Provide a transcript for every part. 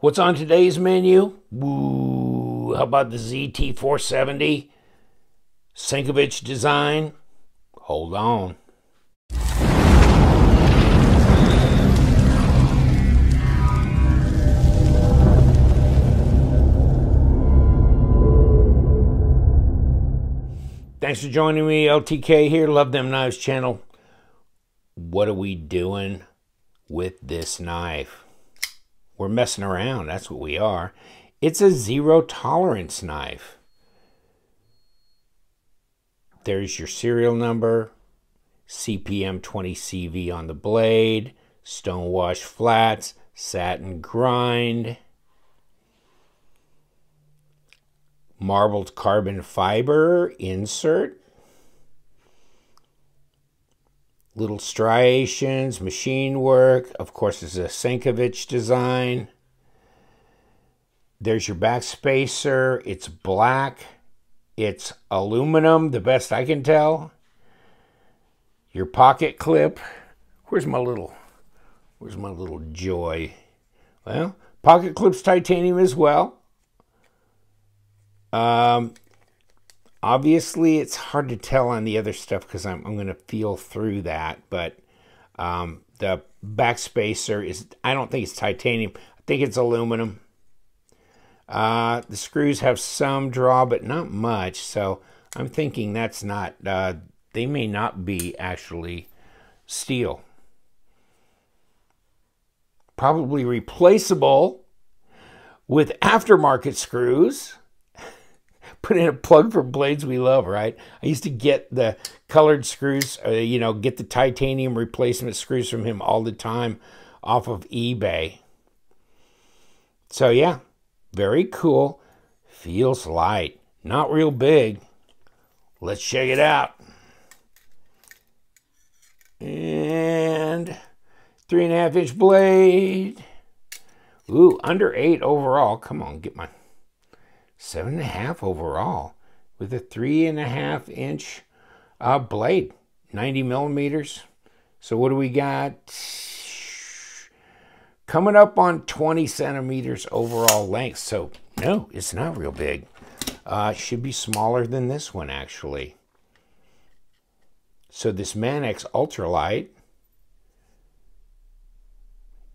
What's on today's menu? Woo, how about the ZT470 Sinkevich design? Hold on. Thanks for joining me, LTK here, Love Them Knives channel. What are we doing with this knife? We're messing around, that's what we are. It's a zero tolerance knife. There's your serial number, CPM 20CV on the blade, stonewash flats, satin grind, marbled carbon fiber insert, little striations, machine work. Of course, it's a Sinkevich design. There's your back spacer. It's black. It's aluminum, the best I can tell. Your pocket clip. Where's my little joy? Well, pocket clip's titanium as well. Obviously, it's hard to tell on the other stuff because I'm going to feel through that. But the back spacer is, I don't think it's titanium. I think it's aluminum. The screws have some draw, but not much. So I'm thinking that's not, they may not be actually steel. Probably replaceable with aftermarket screws. Put in a plug for blades we love, right? I used to get the colored screws, get the titanium replacement screws from him all the time off of eBay. So yeah, very cool. Feels light, not real big. Let's check it out. And 3.5-inch blade. Ooh, under 8 overall. Come on, get my 7.5 overall with a 3.5-inch blade, 90 millimeters. So what do we got? Coming up on 20 centimeters overall length. So no, it's not real big. It should be smaller than this one actually. So this Manx Ultralight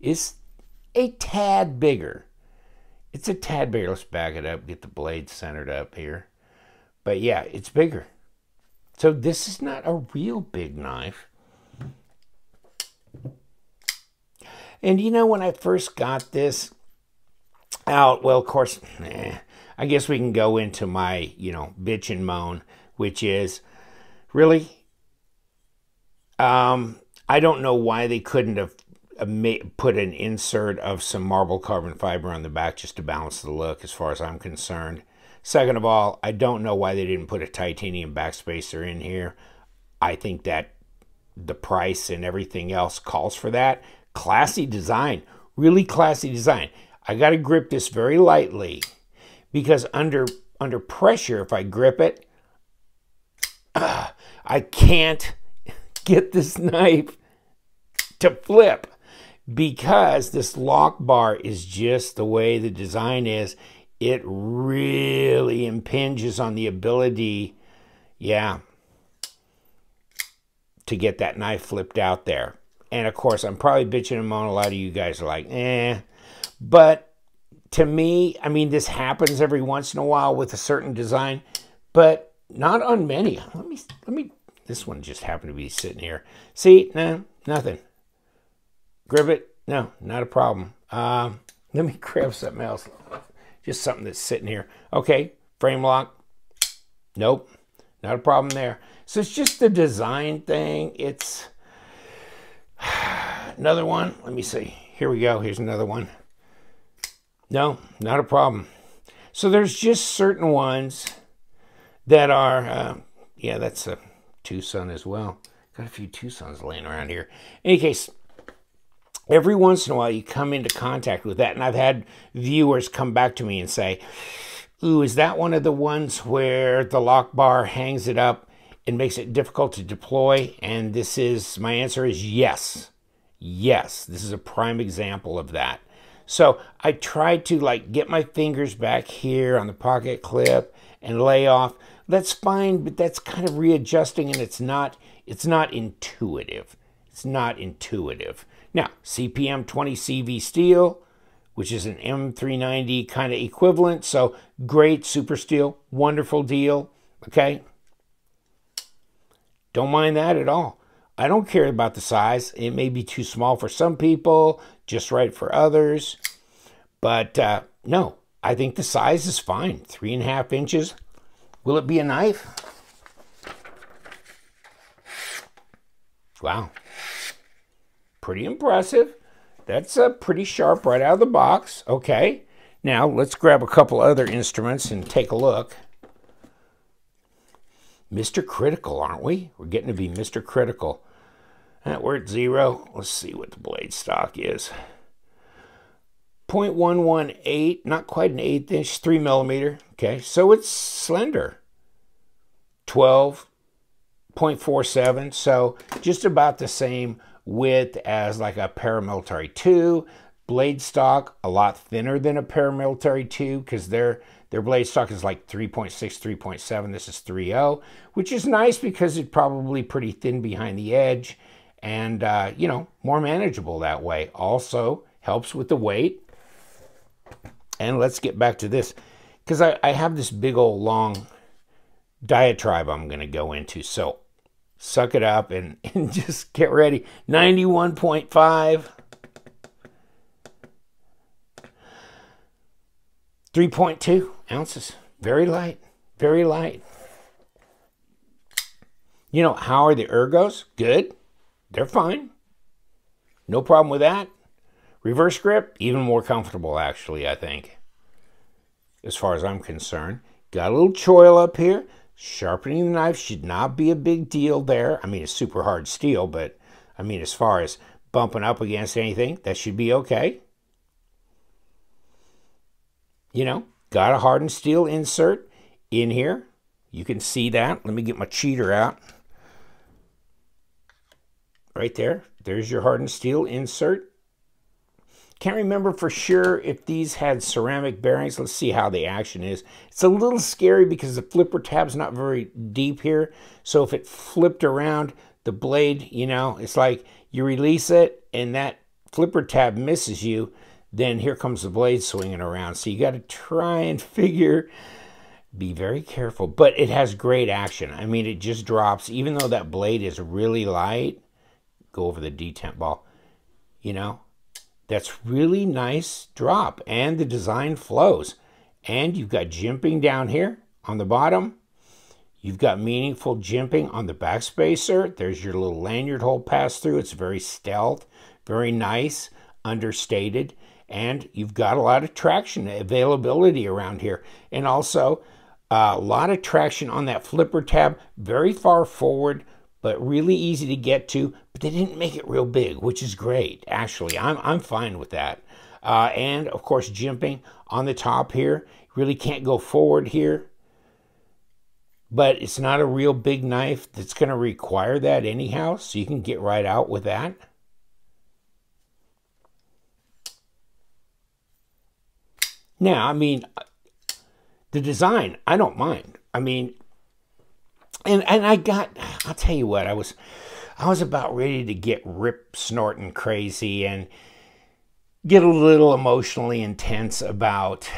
is a tad bigger. It's a tad bigger. Let's back it up, get the blade centered up here. But yeah, it's bigger. So this is not a real big knife. And you know, when I first got this out, well, of course, I guess we can go into my, bitch and moan, which is, really, I don't know why they couldn't have put an insert of some marble carbon fiber on the back just to balance the look as far as I'm concerned. Second of all, I don't know why they didn't put a titanium backspacer in here. I think that the price and everything else calls for that. Classy design, really classy design. I got to grip this very lightly because under pressure, if I grip it, I can't get this knife to flip. Because this lock bar is just the way the design is, it really impinges on the ability, to get that knife flipped out there. And of course, I'm probably bitching and moaning. A lot of you guys are like, eh. But to me, I mean, this happens every once in a while with a certain design, but not on many. Let me, this one just happened to be sitting here. See, no, nothing. Grip it? No, not a problem. Let me grab something else. Just something that's sitting here. Okay, frame lock. Nope, not a problem there. So it's just the design thing. It's another one. Let me see. Here we go. Here's another one. No, not a problem. So there's just certain ones that are, yeah, that's a Tucson as well. Got a few Tucsons laying around here. In any case, every once in a while, you come into contact with that, and I've had viewers come back to me and say, ooh, is that one of the ones where the lock bar hangs it up and makes it difficult to deploy? And my answer is yes. Yes, this is a prime example of that. So I tried to like get my fingers back here on the pocket clip and lay off. That's fine, but that's kind of readjusting, and it's not intuitive. It's not intuitive. Now, CPM 20 CV steel, which is an M390 kind of equivalent. So great, super steel, wonderful deal. Okay. Don't mind that at all. I don't care about the size. It may be too small for some people, just right for others. But no, I think the size is fine. 3.5 inches. Will it be a knife? Wow. Pretty impressive. That's pretty sharp right out of the box. Okay. Now, let's grab a couple other instruments and take a look. Mr. Critical, aren't we? We're getting to be Mr. Critical. We're at 0. Let's see what the blade stock is. 0.118, not quite an 1/8 inch, 3 millimeter. Okay, so it's slender. 12.47, so just about the same width as like a paramilitary 2. Blade stock a lot thinner than a paramilitary 2 because their blade stock is like 3.6, 3.7. This is 3.0, which is nice because it's probably pretty thin behind the edge and, you know, more manageable that way. Also helps with the weight. And let's get back to this because I have this big old long diatribe I'm going to go into. So suck it up and just get ready. 91.5. 3.2 ounces. Very light. Very light. You know, how are the ergos? Good. They're fine. No problem with that. Reverse grip, even more comfortable, actually, I think, as far as I'm concerned. Got a little choil up here. Sharpening the knife should not be a big deal there. I mean, it's super hard steel, but, I mean, as far as bumping up against anything, that should be okay. You know, got a hardened steel insert in here. You can see that. Let me get my cheater out. Right there. There's your hardened steel insert. Can't remember for sure if these had ceramic bearings. Let's see how the action is. It's a little scary because the flipper tab's not very deep here. So if it flipped around the blade, you know, it's like you release it and that flipper tab misses you. Then here comes the blade swinging around. So you got to try and be very careful. But it has great action. I mean, it just drops. Even though that blade is really light, go over the detent ball, you know, that's really nice drop. And the design flows. And you've got jimping down here on the bottom. You've got meaningful jimping on the back spacer. There's your little lanyard hole pass through. It's very stealth, very nice, understated. And you've got a lot of traction availability around here. And also a lot of traction on that flipper tab, very far forward, but really easy to get to. But they didn't make it real big, which is great. Actually, I'm fine with that. And of course, jimping on the top here. Really can't go forward here. But it's not a real big knife that's going to require that anyhow. So you can get right out with that. Now, I mean, the design, I don't mind. I mean, and I'll tell you what, I was about ready to get rip snorting crazy and get a little emotionally intense about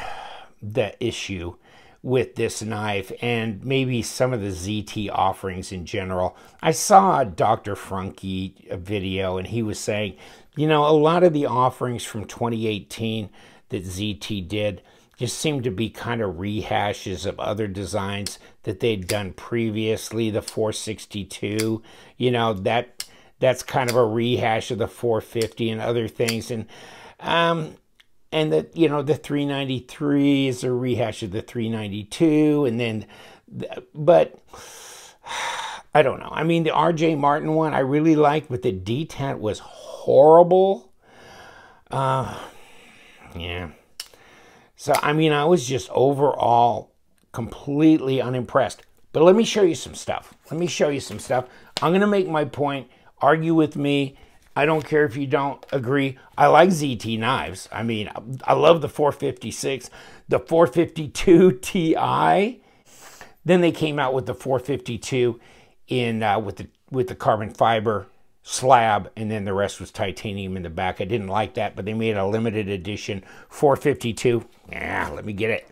the issue with this knife and maybe some of the ZT offerings in general. I saw Dr. Frunke a video and he was saying, you know, a lot of the offerings from 2018 that ZT did just seemed to be kind of rehashes of other designs that they'd done previously. The 462, you know, that's kind of a rehash of the 450 and other things. And that, you know, the 393 is a rehash of the 392. And then, but I don't know. I mean, the RJ Martin one I really liked, but the detent was horrible. Yeah. So, I mean, I was just overall completely unimpressed. But let me show you some stuff. I'm going to make my point. Argue with me. I don't care if you don't agree. I like ZT knives. I mean, I love the 456, the 452 Ti. Then they came out with the 452 in with the carbon fiber slab, and then the rest was titanium in the back. I didn't like that, but they made a limited edition 452. Yeah, let me get it.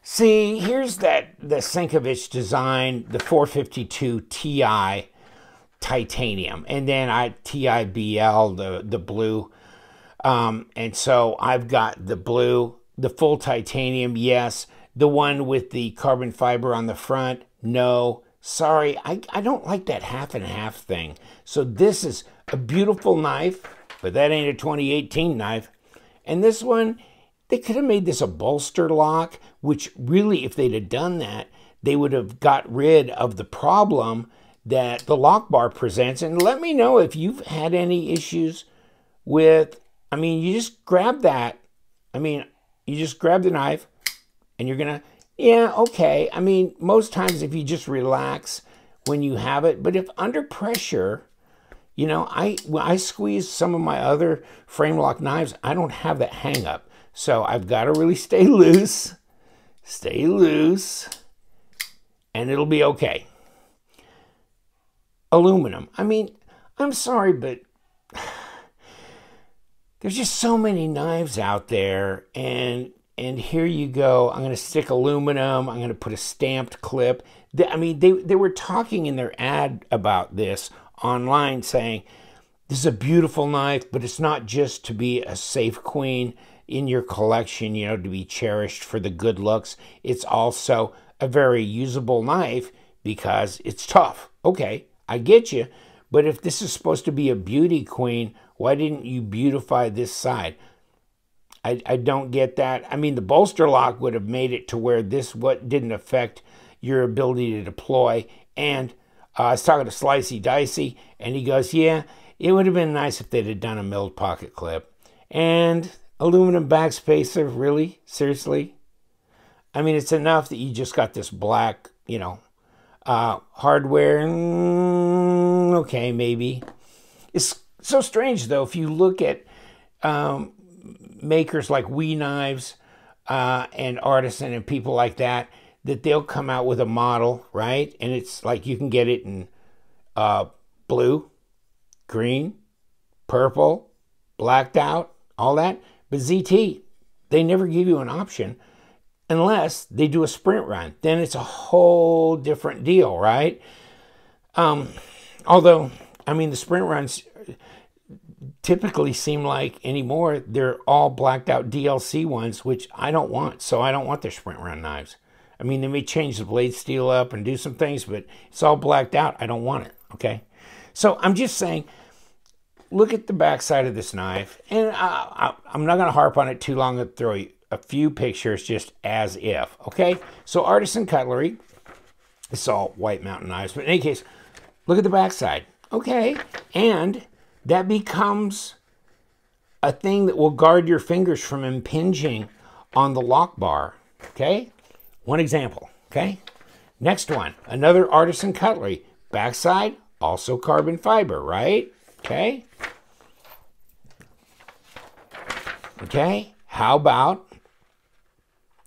See, here's the Sinkevich design, the 452 Ti titanium, and then TIBL, the blue. And so I've got the blue, the full titanium, yes. The one with the carbon fiber on the front, no. Sorry, I don't like that half and half thing. So this is a beautiful knife, but that ain't a 2018 knife. And this one, they could have made this a bolster lock, which really, if they'd have done that, they would have got rid of the problem that the lock bar presents. And let me know if you've had any issues with, I mean, you just grab that. I mean, you just grab the knife and you're gonna, yeah, okay. I mean, most times if you just relax when you have it, but if under pressure, you know, when I squeeze some of my other frame lock knives, I don't have that hang up. So I've got to really stay loose, and it'll be okay. Aluminum. I mean, I'm sorry, but there's just so many knives out there, and here you go. I'm going to stick aluminum. I'm going to put a stamped clip. I mean, they were talking in their ad about this online, saying this is a beautiful knife, but it's not just to be a safe queen in your collection, you know, to be cherished for the good looks. It's also a very usable knife because it's tough. Okay, I get you. But if this is supposed to be a beauty queen, why didn't you beautify this side? I don't get that. I mean, the bolster lock would have made it to where this didn't affect your ability to deploy. And I was talking to Slicey Dicey, and he goes, yeah, it would have been nice if they'd have done a milled pocket clip. And aluminum backspacer, really? Seriously? I mean, it's enough that you just got this black, you know, hardware. Okay, maybe. It's so strange, though, if you look at makers like We Knives and Artisan and people like that, that they'll come out with a model, right? And it's like you can get it in blue, green, purple, blacked out, all that. But ZT, they never give you an option unless they do a sprint run. Then it's a whole different deal, right? Although, I mean, the sprint runs typically seem like anymore, they're all blacked out DLC ones, which I don't want. So I don't want their sprint run knives. I mean, they may change the blade steel up and do some things, but it's all blacked out. I don't want it, okay? So I'm just saying, look at the back side of this knife, and I'm not going to harp on it too long. I'll throw you a few pictures just as if, okay? So Artisan Cutlery, it's all White Mountain knives, but in any case, look at the back side, okay? And that becomes a thing that will guard your fingers from impinging on the lock bar, okay? One example, okay? Next one, another Artisan Cutlery, backside, also carbon fiber, right? Okay. Okay. How about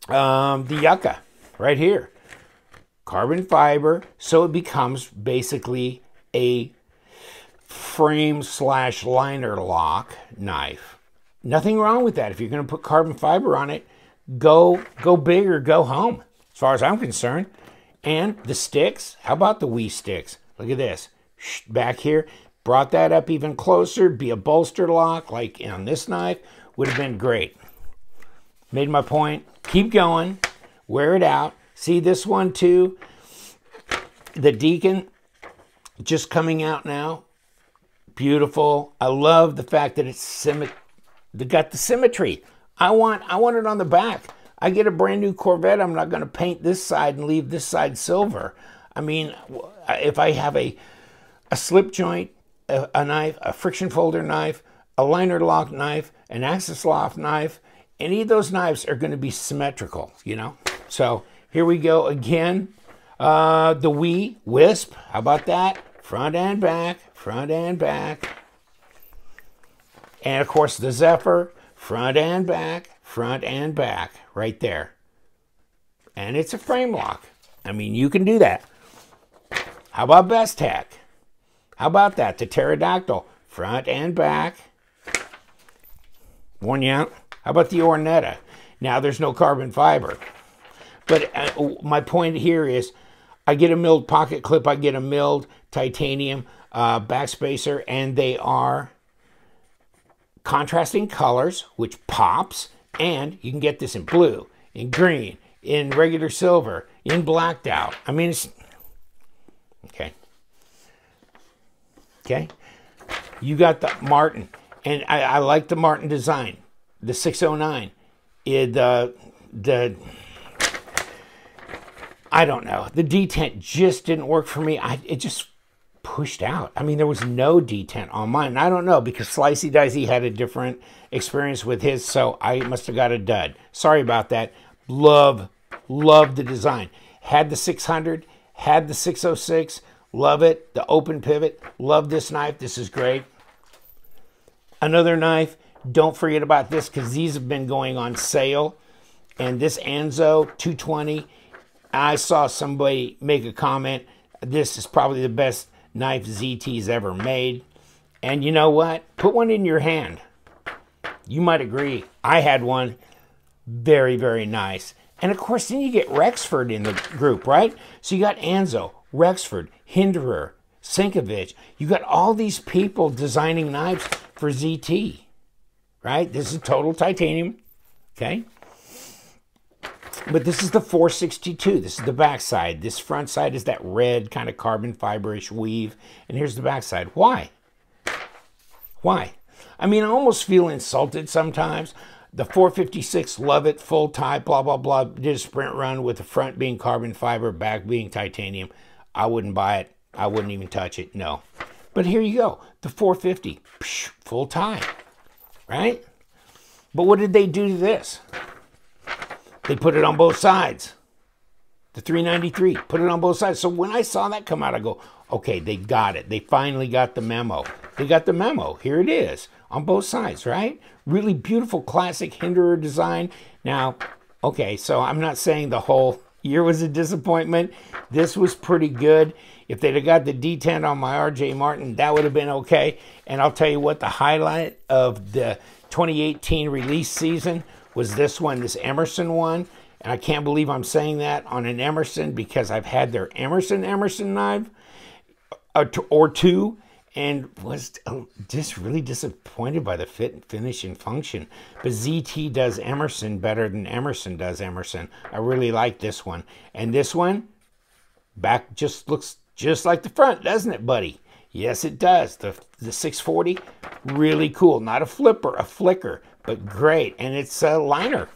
the Yucca right here? Carbon fiber. So it becomes basically a frame/liner lock knife. Nothing wrong with that. If you're going to put carbon fiber on it, go big or go home, as far as I'm concerned. And the sticks. How about the Wee sticks? Look at this. Back here. Brought that up even closer, be a bolster lock like on this knife, would have been great. Made my point. Keep going. Wear it out. See this one too? The Deacon, just coming out now. Beautiful. I love the fact that it's got the symmetry. I want it on the back. I get a brand new Corvette, I'm not going to paint this side and leave this side silver. I mean, if I have a slip joint, a knife, a friction folder knife, a liner lock knife, an axis lock knife, any of those knives are going to be symmetrical, you know? So here we go again. The Wisp, how about that? Front and back, front and back. And of course the Zephyr, front and back, right there. And it's a frame lock. I mean, you can do that. How about Bestech? How about that? The Pterodactyl, front and back. Worn you out? How about the Ornetta? Now there's no carbon fiber. But my point here is, I get a milled pocket clip, I get a milled titanium backspacer, and they are contrasting colors, which pops, and you can get this in blue, in green, in regular silver, in blacked out. I mean, it's... Okay. Okay. You got the Martin, and I like the Martin design. The 609. I don't know. The detent just didn't work for me. It just pushed out. I mean, there was no detent on mine. I don't know, because Slicey Dicey had a different experience with his, so I must have got a dud. Sorry about that. Love the design. Had the 600, had the 606. Love it. The open pivot. Love this knife. This is great. Another knife. Don't forget about this, because these have been going on sale. And this Anzo 220, I saw somebody make a comment, this is probably the best knife ZT's ever made. And you know what? Put one in your hand. You might agree. I had one. Very, very nice. And of course, then you get Rexford in the group, right? So you got Anzo, Rexford, Hinderer, Sinkevich. You got all these people designing knives for ZT, right? This is total titanium, okay? But this is the 462. This is the back side. This front side is that red kind of carbon fiber-ish weave. And here's the back side. Why? Why? I mean, I almost feel insulted sometimes. The 456, love it, full tie, blah, blah, blah. Did a sprint run with the front being carbon fiber, back being titanium. I wouldn't buy it. I wouldn't even touch it. No. But here you go. The 450, full tie, right? But what did they do to this? They put it on both sides. The 393, put it on both sides. So when I saw that come out, I go, okay, they got it. They finally got the memo. They got the memo. Here it is on both sides, right? Really beautiful classic Hinderer design. Now, okay, so I'm not saying the whole year was a disappointment. This was pretty good. If they'd have got the detent on my RJ Martin, that would have been okay. And I'll tell you what, the highlight of the 2018 release season was this one, this Emerson one. And I can't believe I'm saying that on an Emerson, because I've had their Emerson knife or two, and was just really disappointed by the fit and finish and function. But ZT does Emerson better than Emerson does Emerson. I really like this one. And this one, back just looks just like the front, doesn't it, buddy? Yes, it does. The 640, really cool. Not a flipper, a flicker, but great. And it's a liner.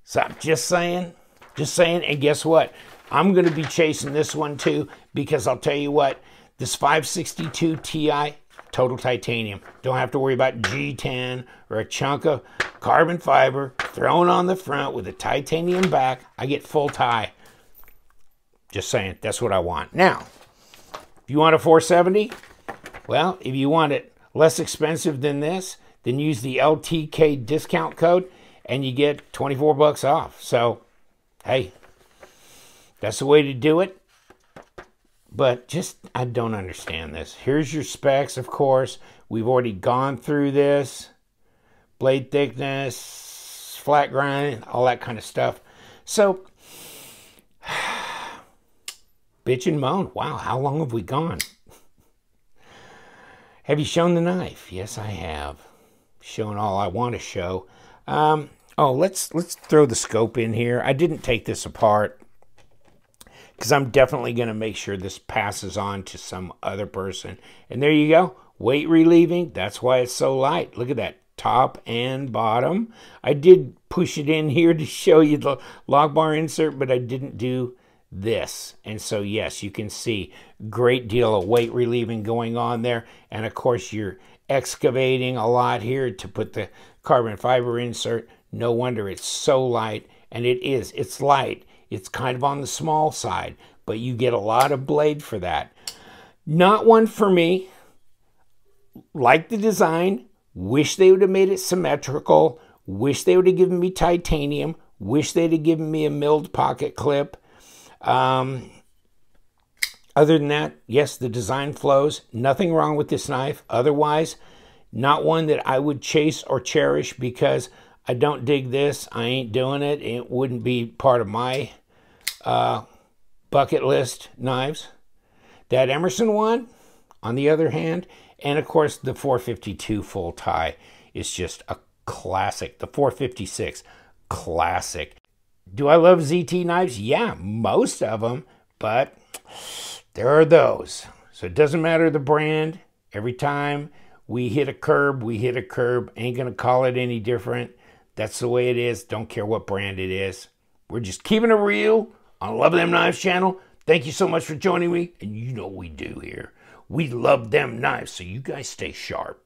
So I'm just saying. And guess what? I'm going to be chasing this one too, because I'll tell you what, this 562 Ti, total titanium. Don't have to worry about G10 or a chunk of carbon fiber thrown on the front with a titanium back. I get full tie. Just saying, that's what I want. Now, if you want a 470, well, if you want it less expensive than this, then use the LTK discount code and you get 24 bucks off. So, hey, that's the way to do it. But just, I don't understand this. Here's your specs, of course. We've already gone through this. Blade thickness, flat grind, all that kind of stuff. So, bitch and moan. Wow, how long have we gone? Have you shown the knife? Yes, I have. Shown all I want to show. Oh, let's throw the scope in here. I didn't take this apart, because I'm definitely going to make sure this passes on to some other person. And there you go. Weight relieving. That's why it's so light. Look at that. Top and bottom. I did push it in here to show you the lock bar insert, but I didn't do this. And so, yes, you can see great deal of weight relieving going on there. And, of course, you're excavating a lot here to put the carbon fiber insert. No wonder it's so light. And it is. It's light. It's kind of on the small side, but you get a lot of blade for that. Not one for me. Like the design, Wish they would have made it symmetrical. Wish they would have given me titanium. Wish they'd have given me a milled pocket clip. Other than that, yes, the design flows. Nothing wrong with this knife. Otherwise, not one that I would chase or cherish because I don't dig this. I ain't doing it. It wouldn't be part of my bucket list knives. That Emerson one, on the other hand, and of course the 452 full tie is just a classic. The 456, classic. Do I love ZT knives? Yeah, most of them, but there are those. So it doesn't matter the brand. Every time we hit a curb, we hit a curb. Ain't gonna call it any different. That's the way it is. Don't care what brand it is. We're just keeping it real on Love Them Knives channel. Thank you so much for joining me. And you know what we do here. We love them knives, so you guys stay sharp.